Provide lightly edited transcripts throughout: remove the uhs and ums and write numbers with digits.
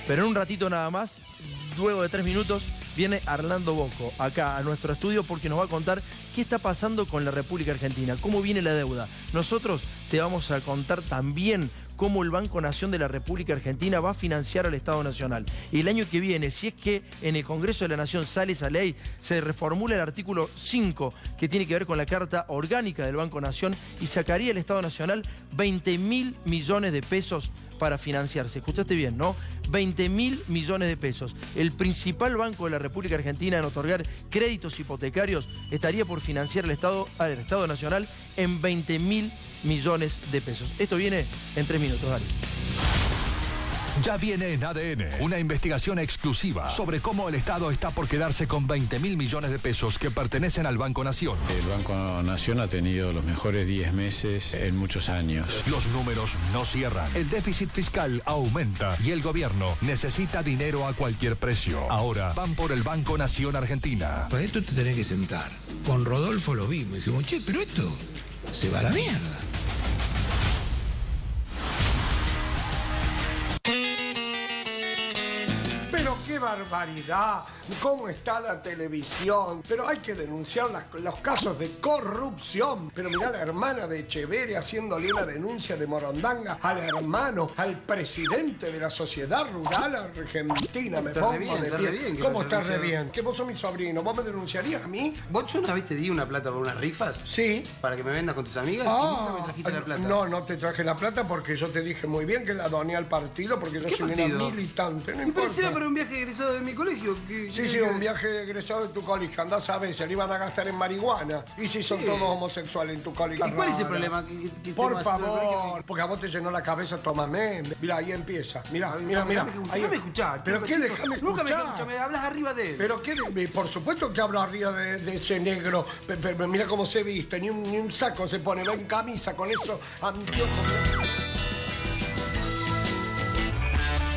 Pero en un ratito nada más, luego de 3 minutos, viene Arlando Bocco acá a nuestro estudio porque nos va a contar qué está pasando con la República Argentina, cómo viene la deuda. Nosotros te vamos a contar también cómo el Banco Nación de la República Argentina va a financiar al Estado Nacional. Y el año que viene, si es que en el Congreso de la Nación sale esa ley, se reformula el artículo 5, que tiene que ver con la Carta Orgánica del Banco Nación, y sacaría el Estado Nacional 20.000 millones de pesos para financiarse. Escuchaste bien, ¿no? 20.000 millones de pesos. El principal banco de la República Argentina en otorgar créditos hipotecarios estaría por financiar al Estado Nacional en 20.000 millones de pesos. Esto viene en 3 minutos, dale. Ya viene en ADN una investigación exclusiva sobre cómo el Estado está por quedarse con 20.000 millones de pesos que pertenecen al Banco Nación. El Banco Nación ha tenido los mejores 10 meses en muchos años. Los números no cierran. El déficit fiscal aumenta y el gobierno necesita dinero a cualquier precio. Ahora van por el Banco Nación Argentina. Para esto te tenés que sentar. Con Rodolfo lo vimos y dijimos, che, pero esto se va a la mierda. Pero qué barbaridad, cómo está la televisión. Pero hay que denunciar los casos de corrupción. Pero mirá la hermana de Echeverri haciéndole una denuncia de morondanga al hermano, al presidente de la Sociedad Rural Argentina. Me pongo de pie. ¿Cómo está re bien? Que vos sos mi sobrino, ¿vos me denunciarías a mí? ¿Vos yo una vez te di una plata por unas rifas? Sí. ¿Para que me vendas con tus amigas? Y nunca me trajiste la plata. No, no te traje la plata porque yo te dije muy bien que la doné al partido porque yo soy una militante. No importa. Pero era para un viaje egresado de mi colegio. Sí, un viaje egresado de tu colegio. Andás a ver, se lo iban a gastar en marihuana. ¿Y si son todos homosexuales en tu colegio? ¿Y cuál es el problema? Por favor, porque a vos te llenó la cabeza Tomás Méndez. Mirá, ahí empieza. Mirá. Déjame escuchar. ¿Pero qué déjame escuchar? Nunca me escuchas, me hablas arriba de él. ¿Pero qué? Por supuesto que hablo arriba de ese negro. Pero mira cómo se viste, ni un saco se pone, va en camisa con eso, anteojos.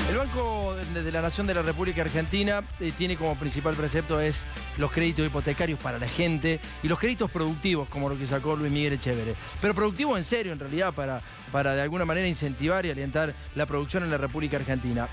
El Banco de la Nación de la República Argentina tiene como principal precepto es los créditos hipotecarios para la gente y los créditos productivos, como lo que sacó Luis Miguel Echeverri. Pero productivos en serio, en realidad, para de alguna manera incentivar y alentar la producción en la República Argentina.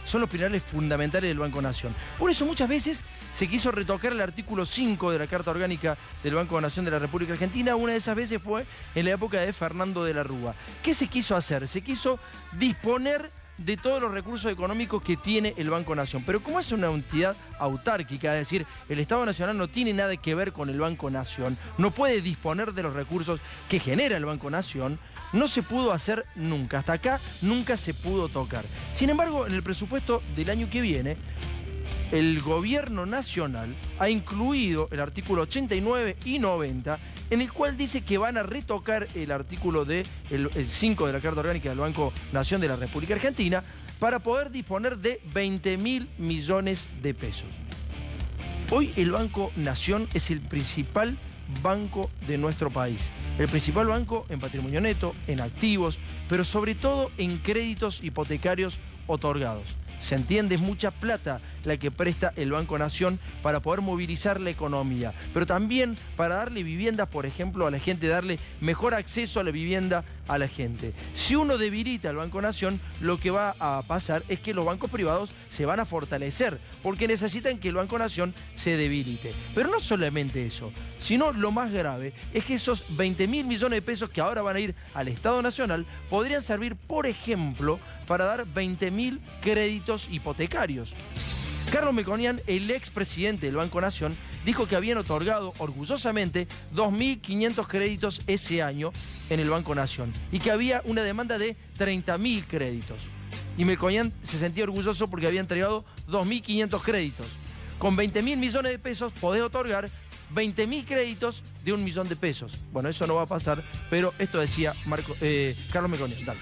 Son los pilares fundamentales del Banco Nación. Por eso muchas veces se quiso retocar el artículo 5 de la Carta Orgánica del Banco Nación de la República Argentina. Una de esas veces fue en la época de Fernando de la Rúa. ¿Qué se quiso hacer? Se quiso disponer de todos los recursos económicos que tiene el Banco Nación. Pero como es una entidad autárquica, es decir, el Estado Nacional no tiene nada que ver con el Banco Nación, no puede disponer de los recursos que genera el Banco Nación, no se pudo hacer nunca. Hasta acá nunca se pudo tocar. Sin embargo, en el presupuesto del año que viene, el gobierno nacional ha incluido el artículo 89 y 90, en el cual dice que van a retocar el artículo el 5 de la Carta Orgánica del Banco Nación de la República Argentina para poder disponer de 20.000 millones de pesos. Hoy el Banco Nación es el principal banco de nuestro país. El principal banco en patrimonio neto, en activos, pero sobre todo en créditos hipotecarios otorgados. Se entiende, es mucha plata la que presta el Banco Nación para poder movilizar la economía, pero también para darle viviendas, por ejemplo, a la gente, darle mejor acceso a la vivienda a la gente. Si uno debilita al Banco Nación, lo que va a pasar es que los bancos privados se van a fortalecer, porque necesitan que el Banco Nación se debilite. Pero no solamente eso, sino lo más grave es que esos 20.000 millones de pesos que ahora van a ir al Estado Nacional podrían servir, por ejemplo, para dar 20.000 créditos hipotecarios. Carlos Melconian, el expresidente del Banco Nación, dijo que habían otorgado orgullosamente 2.500 créditos ese año en el Banco Nación y que había una demanda de 30.000 créditos. Y Melconian se sentía orgulloso porque había entregado 2.500 créditos. Con 20.000 millones de pesos podés otorgar 20.000 créditos de 1 millón de pesos. Bueno, eso no va a pasar, pero esto decía Carlos Melconian. Dale.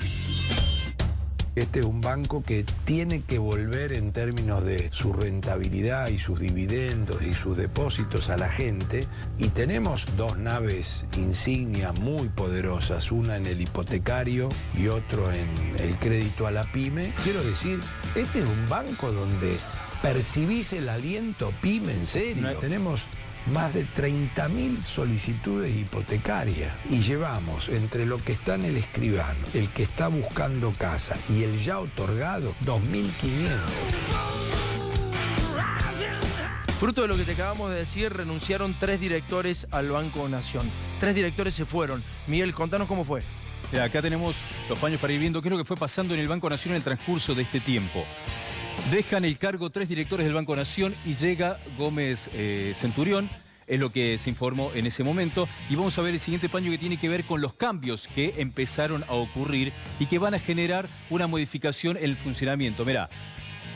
Este es un banco que tiene que volver en términos de su rentabilidad y sus dividendos y sus depósitos a la gente. Y tenemos dos naves insignia muy poderosas, una en el hipotecario y otro en el crédito a la pyme. Quiero decir, este es un banco donde percibís el aliento pyme en serio. Tenemos más de 30.000 solicitudes hipotecarias y llevamos entre lo que está en el escribano, el que está buscando casa y el ya otorgado, 2.500. Fruto de lo que te acabamos de decir, renunciaron 3 directores al Banco Nación. 3 directores se fueron. Miguel, contanos cómo fue. Mira, acá tenemos los paños para ir viendo qué es lo que fue pasando en el Banco Nación en el transcurso de este tiempo. Dejan el cargo 3 directores del Banco Nación y llega Gómez Centurión, es lo que se informó en ese momento. Y vamos a ver el siguiente paño que tiene que ver con los cambios que empezaron a ocurrir y que van a generar una modificación en el funcionamiento. Mirá,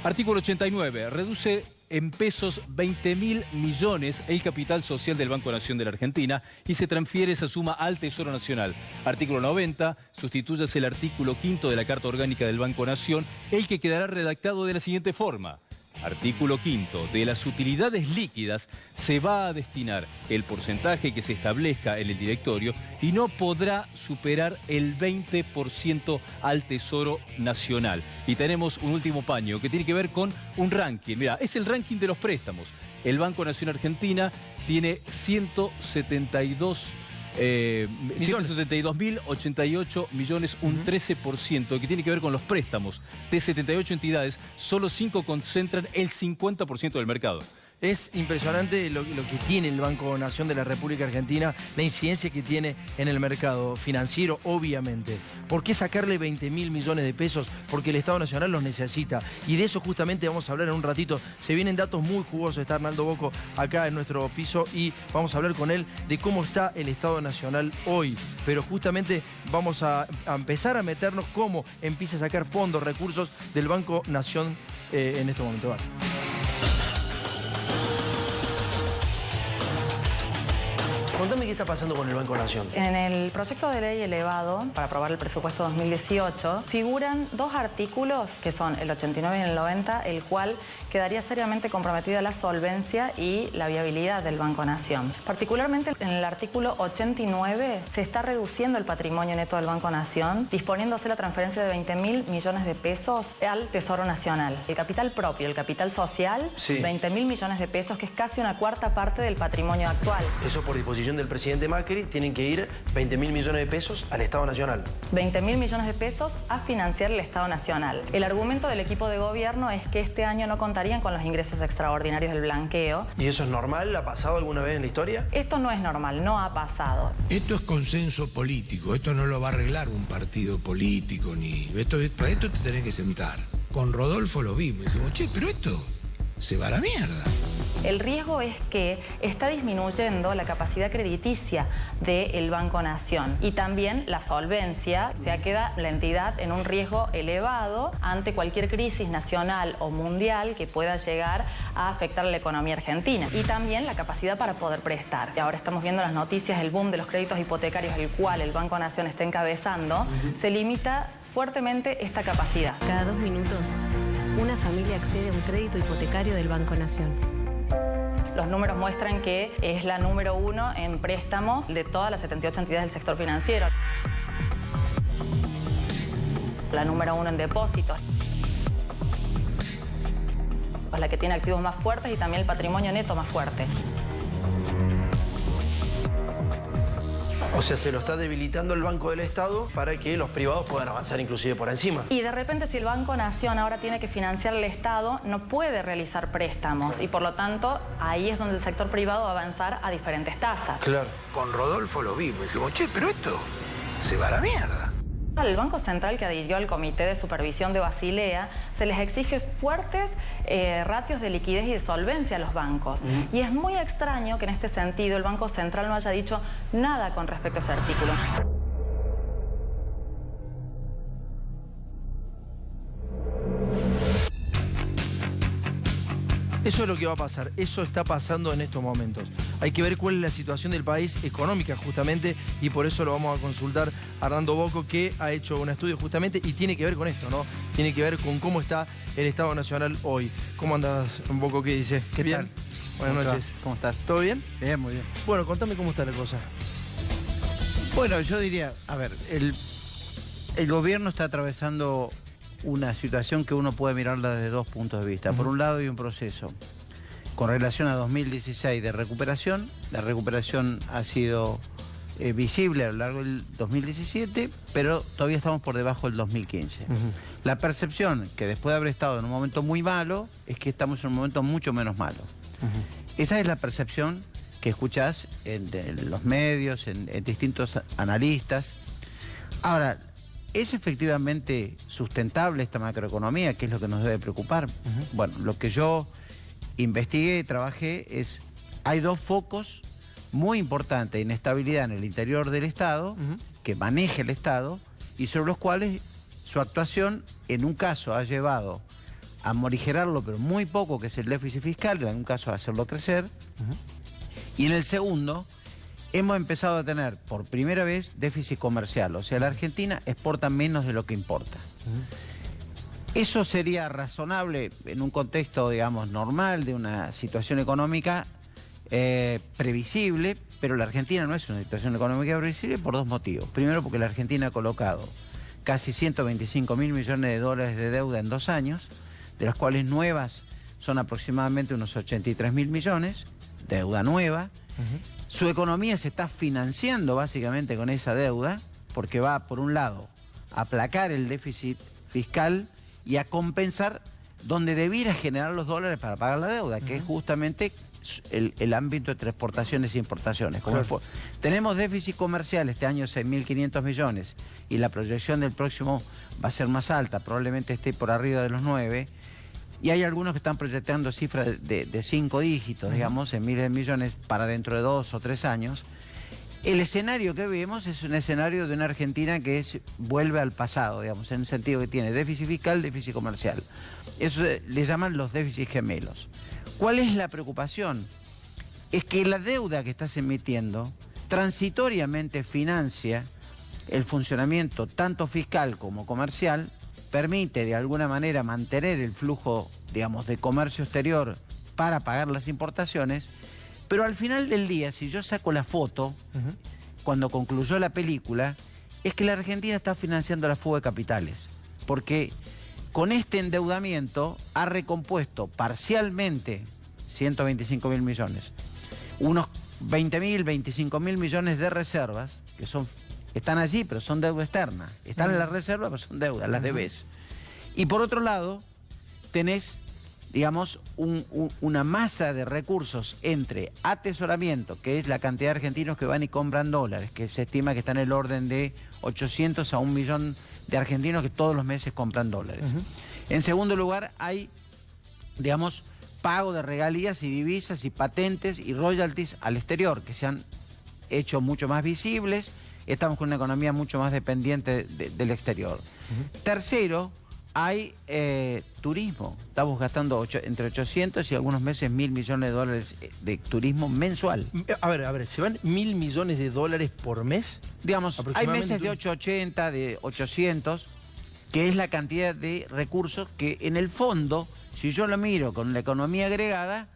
artículo 89, reduce en pesos 20.000 millones el capital social del Banco Nación de la Argentina y se transfiere esa suma al Tesoro Nacional. Artículo 90, sustitúyase el artículo 5 de la Carta Orgánica del Banco Nación, el que quedará redactado de la siguiente forma. Artículo 5. De las utilidades líquidas se va a destinar el porcentaje que se establezca en el directorio y no podrá superar el 20% al Tesoro Nacional. Y tenemos un último paño que tiene que ver con un ranking. Mira, es el ranking de los préstamos. El Banco Nación Argentina tiene 172.088 millones, un 13%, que tiene que ver con los préstamos. De 78 entidades, solo 5 concentran el 50% del mercado. Es impresionante lo que tiene el Banco Nación de la República Argentina, la incidencia que tiene en el mercado financiero, obviamente. ¿Por qué sacarle 20.000 millones de pesos? Porque el Estado Nacional los necesita. Y de eso justamente vamos a hablar en un ratito. Se vienen datos muy jugosos. Está Arnaldo Bocco acá en nuestro piso y vamos a hablar con él de cómo está el Estado Nacional hoy. Pero justamente vamos a empezar a meternos cómo empieza a sacar fondos, recursos del Banco Nación en este momento. Vale. Contame qué está pasando con el Banco Nación. En el proyecto de ley elevado para aprobar el presupuesto 2018 figuran 2 artículos que son el 89 y el 90, el cual quedaría seriamente comprometida la solvencia y la viabilidad del Banco Nación. Particularmente en el artículo 89 se está reduciendo el patrimonio neto del Banco Nación, disponiéndose la transferencia de 20.000 millones de pesos al Tesoro Nacional. El capital propio, el capital social, sí. 20.000 millones de pesos, que es casi una cuarta parte del patrimonio actual. Eso por disposición del presidente Macri, tienen que ir 20.000 millones de pesos al Estado Nacional. 20.000 millones de pesos a financiar el Estado Nacional. El argumento del equipo de gobierno es que este año no contarían con los ingresos extraordinarios del blanqueo. ¿Y eso es normal? ¿Ha pasado alguna vez en la historia? Esto no es normal, no ha pasado. Esto es consenso político, esto no lo va a arreglar un partido político, ni para esto te tenés que sentar. Con Rodolfo lo vimos y dijimos, che, pero esto se va a la mierda. El riesgo es que está disminuyendo la capacidad crediticia del Banco Nación y también la solvencia, o sea, queda la entidad en un riesgo elevado ante cualquier crisis nacional o mundial que pueda llegar a afectar a la economía argentina y también la capacidad para poder prestar. Y ahora estamos viendo las noticias, el boom de los créditos hipotecarios, el cual el Banco Nación está encabezando, se limita fuertemente esta capacidad. Cada 2 minutos, una familia accede a un crédito hipotecario del Banco Nación. Los números muestran que es la número 1 en préstamos de todas las 78 entidades del sector financiero. La número 1 en depósitos. Es la que tiene activos más fuertes y también el patrimonio neto más fuerte. O sea, se lo está debilitando el Banco del Estado para que los privados puedan avanzar inclusive por encima. Y de repente, si el Banco Nación ahora tiene que financiar al Estado, no puede realizar préstamos. Y por lo tanto, ahí es donde el sector privado va a avanzar a diferentes tasas. Claro. Con Rodolfo lo vimos y dijimos, che, pero esto se va a la mierda. Al Banco Central, que adhirió al Comité de Supervisión de Basilea, se les exige fuertes ratios de liquidez y de solvencia a los bancos. Y es muy extraño que en este sentido el Banco Central no haya dicho nada con respecto a ese artículo. Eso es lo que va a pasar, eso está pasando en estos momentos. Hay que ver cuál es la situación del país económica justamente y por eso lo vamos a consultar a Arnaldo Bocco, que ha hecho un estudio justamente y tiene que ver con esto, ¿no? Tiene que ver con cómo está el Estado Nacional hoy. ¿Cómo andas, Bocco? ¿Qué dice? ¿Qué ¿Bien? tal? Buenas noches. ¿Cómo estás? ¿Todo bien? Bien, muy bien. Bueno, contame cómo está la cosa. Bueno, yo diría, a ver, el gobierno está atravesando una situación que uno puede mirarla desde 2 puntos de vista. Por un lado hay un proceso con relación a 2016 de recuperación. La recuperación ha sido visible a lo largo del 2017, pero todavía estamos por debajo del 2015. La percepción, que después de haber estado en un momento muy malo, es que estamos en un momento mucho menos malo. Esa es la percepción que escuchás en los medios, en distintos analistas. Ahora, ¿es efectivamente sustentable esta macroeconomía? ¿Qué es lo que nos debe preocupar? Bueno, lo que yo investigué y trabajé hay dos focos muy importantes de inestabilidad en el interior del Estado, que maneja el Estado, y sobre los cuales su actuación en un caso ha llevado a morigerarlo, pero muy poco, que es el déficit fiscal, en un caso a hacerlo crecer, y en el segundo hemos empezado a tener por primera vez déficit comercial, o sea, la Argentina exporta menos de lo que importa. Eso sería razonable en un contexto, digamos, normal, de una situación económica previsible, pero la Argentina no es una situación económica previsible por dos motivos. Primero, porque la Argentina ha colocado casi 125.000 millones de dólares de deuda en 2 años, de las cuales nuevas son aproximadamente unos 83.000 millones, deuda nueva. Su economía se está financiando básicamente con esa deuda, porque va, por un lado, a aplacar el déficit fiscal y a compensar donde debiera generar los dólares para pagar la deuda, que es justamente el ámbito entre exportaciones e importaciones. Tenemos déficit comercial este año 6.500 millones y la proyección del próximo va a ser más alta, probablemente esté por arriba de los 9, y hay algunos que están proyectando cifras de 5 dígitos, digamos, en miles de millones para dentro de 2 o 3 años. El escenario que vemos es un escenario de una Argentina que vuelve al pasado, digamos, en el sentido que tiene déficit fiscal, déficit comercial. Eso le llaman los déficits gemelos. ¿Cuál es la preocupación? Es que la deuda que estás emitiendo transitoriamente financia el funcionamiento tanto fiscal como comercial, permite de alguna manera mantener el flujo, digamos, de comercio exterior para pagar las importaciones, pero al final del día, si yo saco la foto, cuando concluyó la película, es que la Argentina está financiando la fuga de capitales, porque con este endeudamiento ha recompuesto parcialmente 125.000 millones, unos 20.000, 25.000 millones de reservas, que están allí, pero son deuda externa. Están en la reserva, pero son deudas, las debes. Y por otro lado, tenés, digamos, una masa de recursos entre atesoramiento, que es la cantidad de argentinos que van y compran dólares, que se estima que está en el orden de 800 a 1 millón de argentinos que todos los meses compran dólares. En segundo lugar, hay, digamos, pago de regalías y divisas y patentes y royalties al exterior, que se han hecho mucho más visibles. Estamos con una economía mucho más dependiente del exterior. Tercero, hay turismo. Estamos gastando entre 800 y algunos meses 1.000 millones de dólares de turismo mensual. A ver, ¿se van 1.000 millones de dólares por mes? Digamos, hay meses de 880, de 800, que es la cantidad de recursos que en el fondo, si yo lo miro con la economía agregada,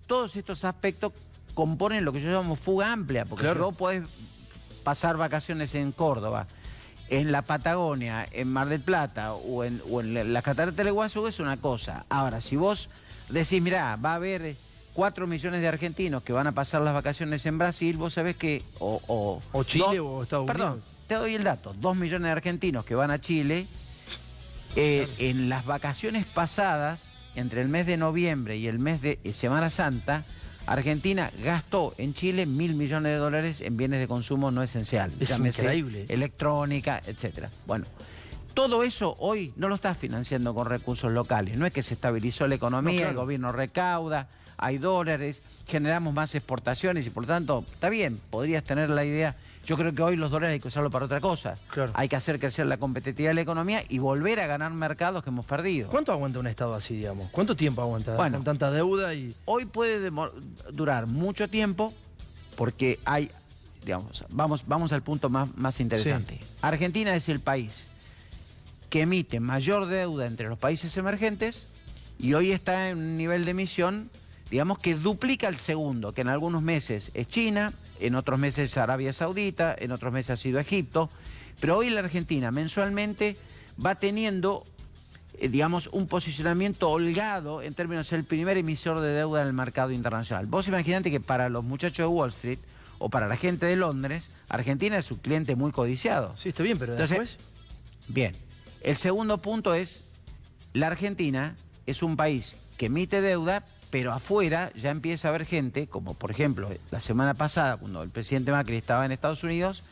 todos estos aspectos componen lo que yo llamo fuga amplia, porque si vos podés pasar vacaciones en Córdoba, en la Patagonia, en Mar del Plata o en la Cataratas del Iguazú, es una cosa. Ahora, si vos decís, mirá, va a haber 4 millones de argentinos que van a pasar las vacaciones en Brasil, vos sabés que... O Chile o Estados Unidos. Perdón, te doy el dato. 2 millones de argentinos que van a Chile, en las vacaciones pasadas, entre el mes de noviembre y el mes de Semana Santa, Argentina gastó en Chile 1.000 millones de dólares en bienes de consumo no esencial. Es increíble. Electrónica, etcétera. Bueno, todo eso hoy no lo está financiando con recursos locales. No es que se estabilizó la economía, el gobierno recauda, hay dólares, generamos más exportaciones y por lo tanto, está bien, podrías tener la idea. Yo creo que hoy los dólares hay que usarlo para otra cosa. Hay que hacer crecer la competitividad de la economía y volver a ganar mercados que hemos perdido. ¿Cuánto aguanta un Estado así, digamos? ¿Cuánto tiempo aguanta con tanta deuda? Hoy puede durar mucho tiempo porque hay, digamos, vamos al punto más interesante. Argentina es el país que emite mayor deuda entre los países emergentes y hoy está en un nivel de emisión, digamos, que duplica el segundo, que en algunos meses es China, en otros meses Arabia Saudita, en otros meses ha sido Egipto, pero hoy la Argentina mensualmente va teniendo digamos, un posicionamiento holgado en términos de ser el primer emisor de deuda en el mercado internacional. Vos imaginate que para los muchachos de Wall Street o para la gente de Londres, Argentina es un cliente muy codiciado. Sí, está bien, pero después... Bien. El segundo punto es, la Argentina es un país que emite deuda, pero afuera ya empieza a haber gente, como por ejemplo la semana pasada, cuando el presidente Macri estaba en Estados Unidos,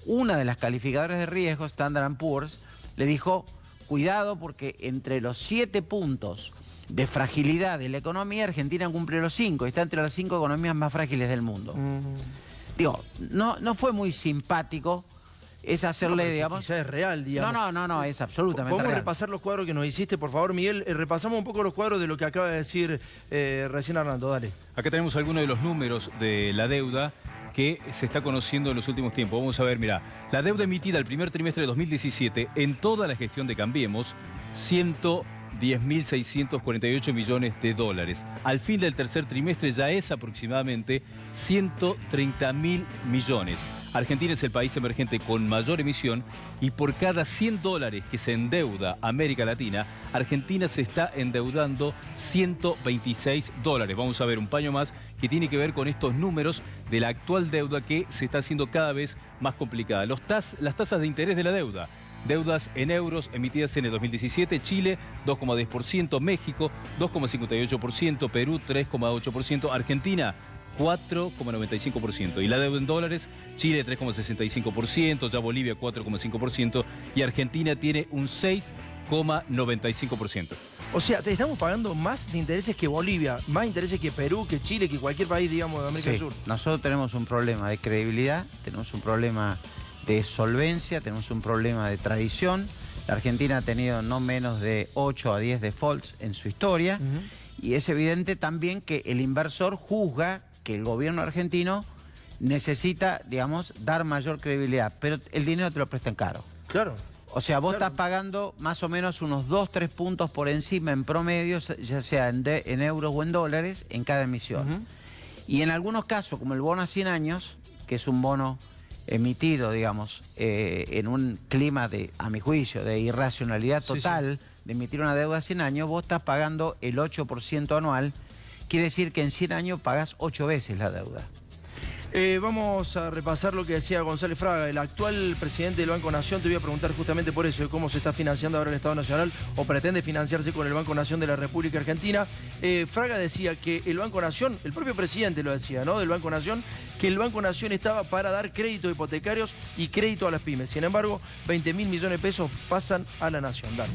una de las calificadoras de riesgo, Standard & Poor's, le dijo, cuidado porque entre los 7 puntos de fragilidad de la economía, Argentina cumple los 5, y está entre las 5 economías más frágiles del mundo. Digo, no fue muy simpático. Es hacerle, digamos... Quizás es real, digamos. No, es absolutamente real. ¿Podemos repasar los cuadros que nos hiciste, por favor, Miguel? Repasamos un poco los cuadros de lo que acaba de decir recién Arnaldo, dale. Acá tenemos algunos de los números de la deuda que se está conociendo en los últimos tiempos. Vamos a ver, mirá, la deuda emitida el primer trimestre de 2017 en toda la gestión de Cambiemos, 110.648 millones de dólares. Al fin del tercer trimestre ya es aproximadamente 130.000 millones. Argentina es el país emergente con mayor emisión y por cada 100 dólares que se endeuda América Latina, Argentina se está endeudando 126 dólares. Vamos a ver un paño más que tiene que ver con estos números de la actual deuda que se está haciendo cada vez más complicada. Las tasas de interés de la deuda. Deudas en euros emitidas en el 2017, Chile 2,10%, México 2,58%, Perú 3,8%, Argentina 4,95%. Y la deuda en dólares, Chile 3,65%, ya Bolivia 4,5% y Argentina tiene un 6,95%. O sea, te estamos pagando más de intereses que Bolivia, más intereses que Perú, que Chile, que cualquier país, digamos, de América del Sur. Nosotros tenemos un problema de credibilidad, tenemos un problema de solvencia, tenemos un problema de tradición. La Argentina ha tenido no menos de 8 a 10 defaults en su historia y es evidente también que el inversor juzga que el gobierno argentino necesita, digamos, dar mayor credibilidad, pero el dinero te lo prestan caro. Claro. O sea, vos estás pagando más o menos unos 2-3 puntos por encima en promedio, ya sea en euros o en dólares, en cada emisión. Y en algunos casos, como el bono a 100 años, que es un bono emitido, digamos, en un clima de, a mi juicio, de irracionalidad total, de emitir una deuda a 100 años, vos estás pagando el 8% anual. Quiere decir que en 100 años pagás 8 veces la deuda. Vamos a repasar lo que decía González Fraga, el actual presidente del Banco Nación. Te voy a preguntar justamente por eso, de cómo se está financiando ahora el Estado Nacional o pretende financiarse con el Banco Nación de la República Argentina. Fraga decía que el Banco Nación, el propio presidente lo decía, ¿no?, del Banco Nación, que el Banco Nación estaba para dar créditos hipotecarios y crédito a las pymes. Sin embargo, 20.000 millones de pesos pasan a la Nación. Dale.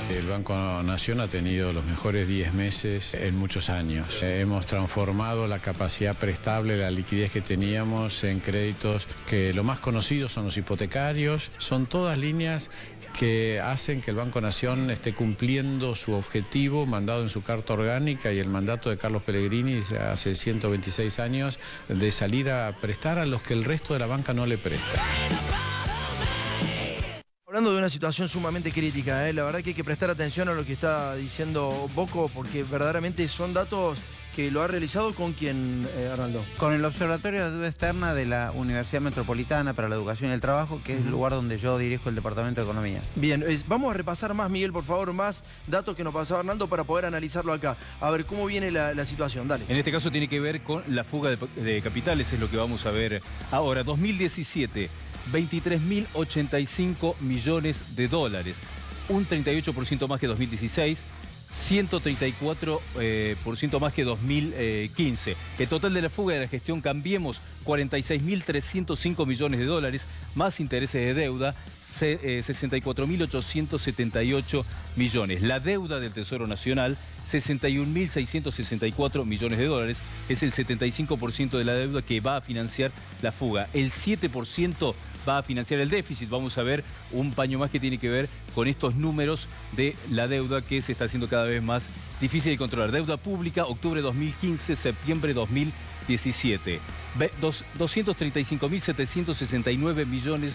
El Banco Nación ha tenido los mejores 10 meses en muchos años. Hemos transformado la capacidad prestable, la liquidez que teníamos en créditos que lo más conocidos son los hipotecarios. Son todas líneas que hacen que el Banco Nación esté cumpliendo su objetivo mandado en su carta orgánica y el mandato de Carlos Pellegrini hace 126 años de salir a prestar a los que el resto de la banca no le presta. Hablando de una situación sumamente crítica, la verdad que hay que prestar atención a lo que está diciendo Bocco, porque verdaderamente son datos que lo ha realizado con quién, Arnaldo. Con el Observatorio de Deuda Externa de la Universidad Metropolitana para la Educación y el Trabajo, que es el lugar donde yo dirijo el Departamento de Economía. Bien, vamos a repasar más, Miguel, por favor, más datos que nos pasaba Arnaldo para poder analizarlo acá. A ver cómo viene la situación, dale. En este caso tiene que ver con la fuga de capitales, es lo que vamos a ver ahora. 2017, 23.085 millones de dólares, un 38% más que 2016, 134% más que 2015. El total de la fuga de la gestión Cambiemos, 46.305 millones de dólares, más intereses de deuda, 64.878 millones. La deuda del Tesoro Nacional, 61.664 millones de dólares. Es el 75% de la deuda que va a financiar la fuga. El 7% va a financiar el déficit. Vamos a ver un paño más que tiene que ver con estos números de la deuda que se está haciendo cada vez más difícil de controlar. Deuda pública, octubre 2015, septiembre 2017. 235.769 millones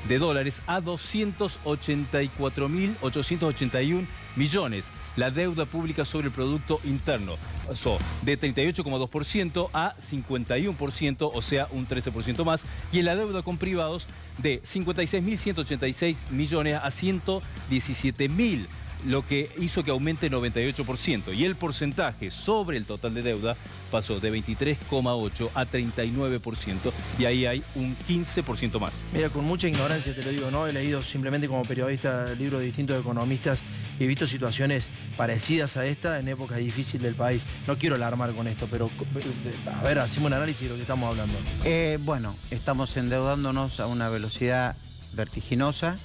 de dólares a 284.881 millones. La deuda pública sobre el Producto Interno pasó de 38,2% a 51%, o sea, un 13% más. Y en la deuda con privados de 56.186 millones a 117.000, lo que hizo que aumente 98%. Y el porcentaje sobre el total de deuda pasó de 23,8% a 39%. Y ahí hay un 15% más. Mira, con mucha ignorancia te lo digo, ¿no? He leído simplemente como periodista libros de distintos economistas y he visto situaciones parecidas a esta en épocas difíciles del país. No quiero alarmar con esto, pero a ver, hacemos un análisis de lo que estamos hablando. Bueno, estamos endeudándonos a una velocidad vertiginosa,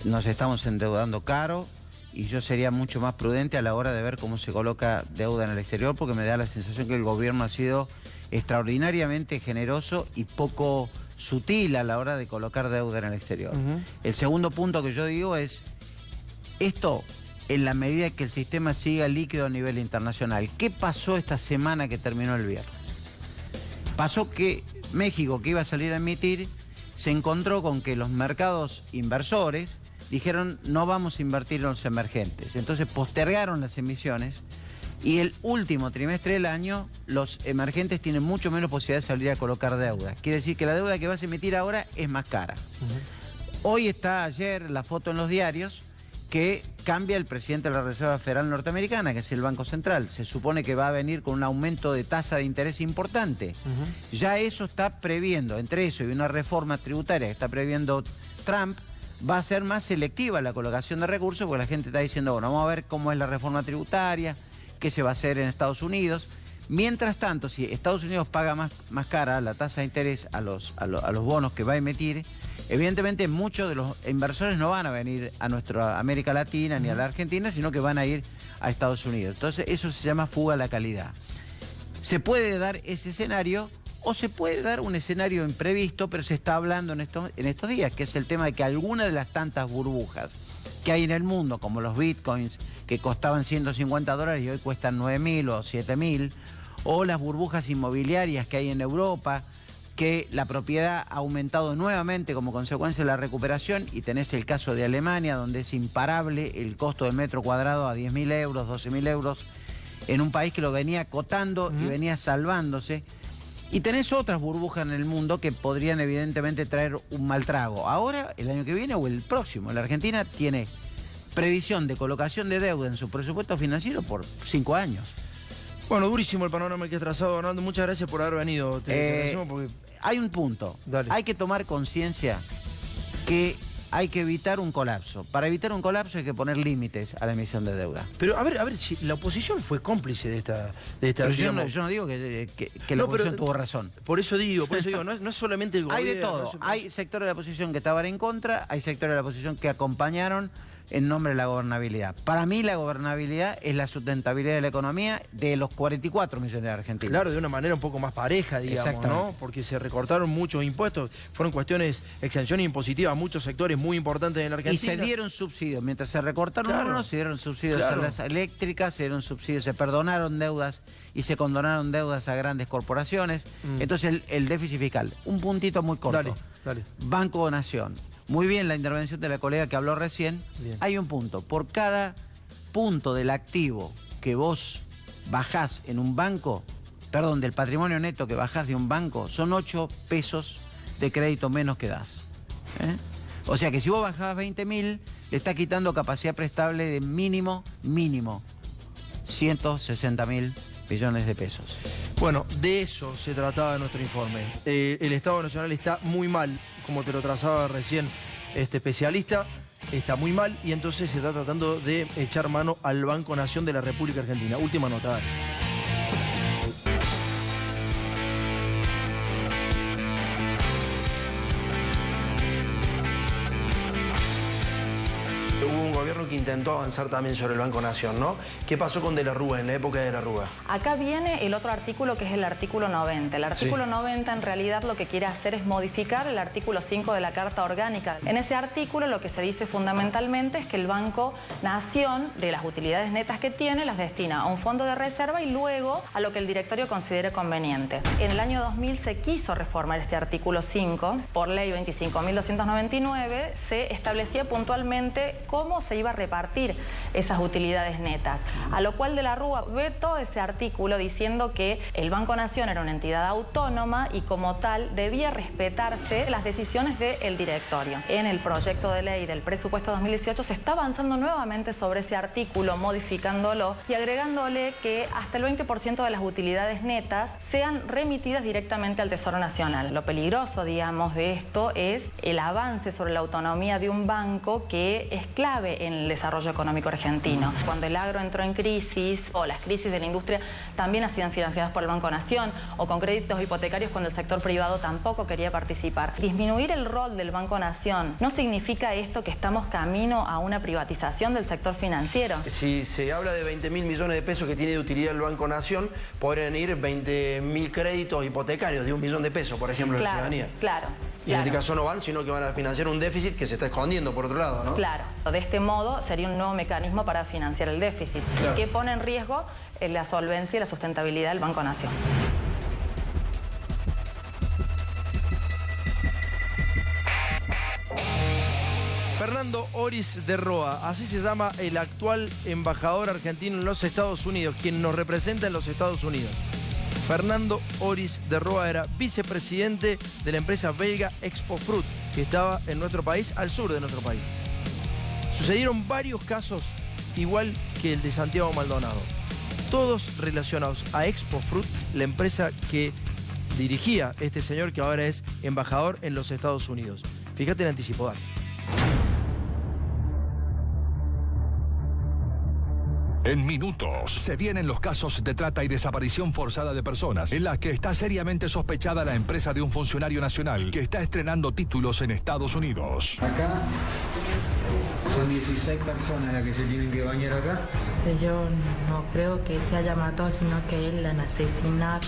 nos estamos endeudando caro. Y yo sería mucho más prudente a la hora de ver cómo se coloca deuda en el exterior, porque me da la sensación que el gobierno ha sido extraordinariamente generoso y poco sutil a la hora de colocar deuda en el exterior. El segundo punto que yo digo es, esto en la medida que el sistema siga líquido a nivel internacional. ¿Qué pasó esta semana que terminó el viernes? Pasó que México, que iba a salir a emitir, se encontró con que los mercados inversores dijeron no vamos a invertir en los emergentes. Entonces postergaron las emisiones y el último trimestre del año los emergentes tienen mucho menos posibilidad de salir a colocar deuda. Quiere decir que la deuda que vas a emitir ahora es más cara. Hoy está ayer la foto en los diarios que cambia el presidente de la Reserva Federal Norteamericana, que es el Banco Central. Se supone que va a venir con un aumento de tasa de interés importante. Ya eso está previendo, entre eso y una reforma tributaria que está previendo Trump, va a ser más selectiva la colocación de recursos, porque la gente está diciendo, bueno, vamos a ver cómo es la reforma tributaria, qué se va a hacer en Estados Unidos. Mientras tanto, si Estados Unidos paga más cara la tasa de interés a los bonos que va a emitir, evidentemente muchos de los inversores no van a venir a nuestra América Latina ni a la Argentina, sino que van a ir a Estados Unidos. Entonces eso se llama fuga a la calidad. Se puede dar ese escenario o se puede dar un escenario imprevisto, pero se está hablando en estos días, que es el tema de que algunas de las tantas burbujas que hay en el mundo, como los bitcoins, que costaban $150 y hoy cuestan 9.000 o 7.000, o las burbujas inmobiliarias que hay en Europa, que la propiedad ha aumentado nuevamente como consecuencia de la recuperación, y tenés el caso de Alemania, donde es imparable el costo del metro cuadrado a 10.000 euros, 12.000 euros, en un país que lo venía acotando y venía salvándose. Y tenés otras burbujas en el mundo que podrían evidentemente traer un mal trago. Ahora, el año que viene o el próximo. La Argentina tiene previsión de colocación de deuda en su presupuesto financiero por 5 años. Bueno, durísimo el panorama que has trazado, Arnaldo. Muchas gracias por haber venido. Te agradecemos porque... Hay un punto. Dale. Hay que tomar conciencia que hay que evitar un colapso. Para evitar un colapso hay que poner límites a la emisión de deuda. Pero a ver, si la oposición fue cómplice de esta pero yo no digo que la oposición tuvo razón. Por eso digo, no es solamente el gobierno. Hay de todo. Hay sectores de la oposición que estaban en contra, hay sectores de la oposición que acompañaron en nombre de la gobernabilidad. Para mí la gobernabilidad es la sustentabilidad de la economía de los 44 millones de argentinos. Claro, de una manera un poco más pareja, digamos, ¿no? Porque se recortaron muchos impuestos, fueron cuestiones, exenciones impositivas a muchos sectores muy importantes en la Argentina. Y se dieron subsidios, mientras se recortaron unos, se dieron subsidios a las eléctricas, se dieron subsidios, se perdonaron deudas y se condonaron deudas a grandes corporaciones. Entonces el déficit fiscal, un puntito muy corto. Dale. Banco Nación. Muy bien la intervención de la colega que habló recién. Bien. Hay un punto. Por cada punto del activo que vos bajás en un banco, perdón, del patrimonio neto que bajás de un banco, son 8 pesos de crédito menos que das. O sea que si vos bajás 20.000, le estás quitando capacidad prestable de mínimo 160.000 millones de pesos. Bueno, de eso se trataba nuestro informe. El Estado Nacional está muy mal, como te lo trazaba recién este especialista, está muy mal y entonces se está tratando de echar mano al Banco Nación de la República Argentina. Última nota, dale. Hubo un gobierno que intentó avanzar también sobre el Banco Nación, ¿no? ¿Qué pasó con De la Rúa, en la época de De la Rúa? Acá viene el otro artículo, que es el artículo 90. El artículo 90 en realidad lo que quiere hacer es modificar el artículo 5 de la Carta Orgánica. En ese artículo lo que se dice fundamentalmente es que el Banco Nación, de las utilidades netas que tiene, las destina a un fondo de reserva y luego a lo que el directorio considere conveniente. En el año 2000 se quiso reformar este artículo 5. Por ley 25.299 se establecía puntualmente cómo se iba a repartir esas utilidades netas. A lo cual De la Rúa vetó ese artículo diciendo que el Banco Nación era una entidad autónoma y como tal debía respetarse las decisiones del directorio. En el proyecto de ley del presupuesto 2018 se está avanzando nuevamente sobre ese artículo, modificándolo y agregándole que hasta el 20% de las utilidades netas sean remitidas directamente al Tesoro Nacional. Lo peligroso, digamos, de esto es el avance sobre la autonomía de un banco que es clave en el desarrollo económico argentino. Cuando el agro entró en crisis o las crisis de la industria también han sido financiadas por el Banco Nación o con créditos hipotecarios cuando el sector privado tampoco quería participar. Disminuir el rol del Banco Nación, ¿no significa esto que estamos camino a una privatización del sector financiero? Si se habla de 20.000 millones de pesos que tiene de utilidad el Banco Nación, podrían ir 20.000 créditos hipotecarios de 1 millón de pesos, por ejemplo, en la ciudadanía. Claro. Y en este caso no van, sino que van a financiar un déficit que se está escondiendo por otro lado, ¿no? Claro. De este modo sería un nuevo mecanismo para financiar el déficit, que pone en riesgo la solvencia y la sustentabilidad del Banco Nación. Fernando Oris de Roa, así se llama el actual embajador argentino en los Estados Unidos, quien nos representa en los Estados Unidos. Fernando Oris de Roa era vicepresidente de la empresa belga Expofruit, que estaba en nuestro país, al sur de nuestro país. Sucedieron varios casos igual que el de Santiago Maldonado, todos relacionados a Expofruit, la empresa que dirigía este señor que ahora es embajador en los Estados Unidos. Fíjate el anticipo, dale. En minutos se vienen los casos de trata y desaparición forzada de personas, en las que está seriamente sospechada la empresa de un funcionario nacional que está estrenando títulos en Estados Unidos. Acá son 16 personas las que se tienen que bañar acá. Yo no creo que él se haya matado, sino que él la han asesinado.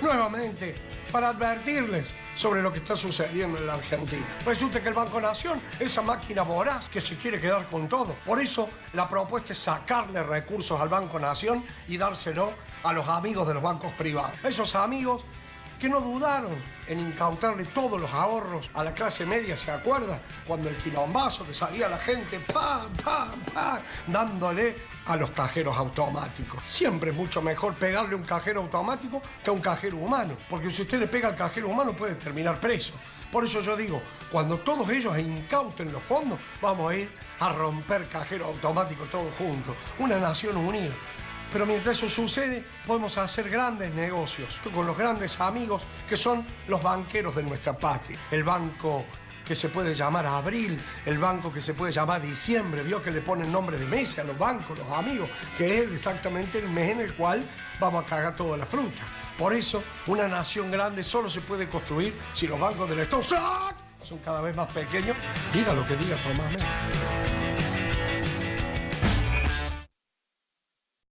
Nuevamente, para advertirles sobre lo que está sucediendo en la Argentina. Resulta que el Banco Nación, esa máquina voraz que se quiere quedar con todo. Por eso la propuesta es sacarle recursos al Banco Nación y dárselo a los amigos de los bancos privados. Esos amigos que no dudaron en incautarle todos los ahorros a la clase media, ¿se acuerda? Cuando el quilombazo que salía la gente, ¡pam, pam, pam!, dándole a los cajeros automáticos. Siempre es mucho mejor pegarle un cajero automático que a un cajero humano, porque si usted le pega al cajero humano puede terminar preso. Por eso yo digo, cuando todos ellos incauten los fondos, vamos a ir a romper cajeros automáticos todos juntos. Una nación unida. Pero mientras eso sucede, podemos hacer grandes negocios con los grandes amigos que son los banqueros de nuestra patria. El banco que se puede llamar Abril, el banco que se puede llamar Diciembre, vio que le ponen nombre de mes a los bancos, los amigos, que es exactamente el mes en el cual vamos a cagar toda la fruta. Por eso, una nación grande solo se puede construir si los bancos del Estado son cada vez más pequeños. Diga lo que diga Tomás Mendes.